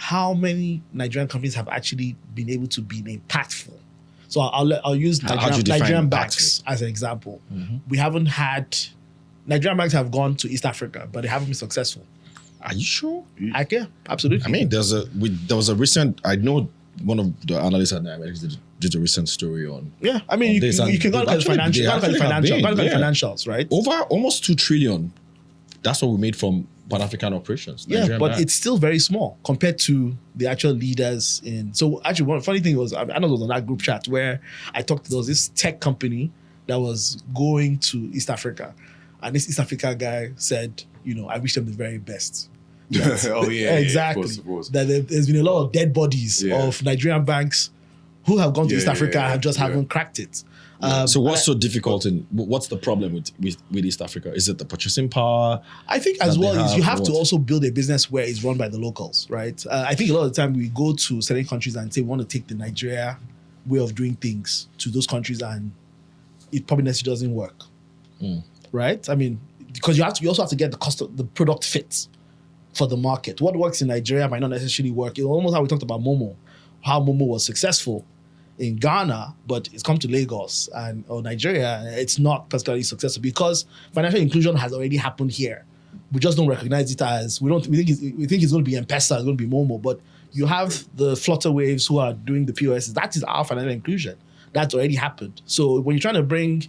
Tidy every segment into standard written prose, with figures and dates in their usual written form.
how many Nigerian companies have actually been able to be impactful. So I'll use Nigerian banks as an example. We haven't had, Nigerian banks have gone to East Africa, but they haven't been successful. Are you sure? Yeah, absolutely. I mean, there was a recent, I know one of the analysts at Nigerian did a recent story on. Yeah, I mean, you can go look at the financials, right? Over almost 2 trillion. That's what we made from Pan-African operations. Yeah, Nigerian but bank. it's still very small compared to the actual leaders in. So actually, one funny thing was, I know it was on that group chat where there was this tech company that was going to East Africa, and this East Africa guy said, I wish them the very best. Oh yeah, exactly. Of course. That there's been a lot of dead bodies of Nigerian banks who have gone to East Africa and just haven't cracked it. So what's so difficult what's the problem with East Africa? Is it the purchasing power? I think as well is you have to also build a business where it's run by the locals, right? I think a lot of the time we go to certain countries and say we want to take the Nigeria way of doing things to those countries, and it probably necessarily doesn't work, right? I mean, because you also have to get the cost of the product fit for the market. What works in Nigeria might not necessarily work. It's almost how we talked about Momo, how Momo was successful in Ghana, but it's come to Lagos or Nigeria, it's not particularly successful because financial inclusion has already happened here. We just don't recognize it as we think it's going to be M-Pesa, it's going to be Momo, but you have the Flutter Waves who are doing the POS. That is our financial inclusion. That's already happened. So when you're trying to bring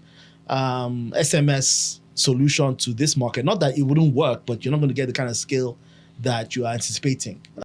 SMS solution to this market, not that it wouldn't work, but you're not going to get the kind of scale that you are anticipating.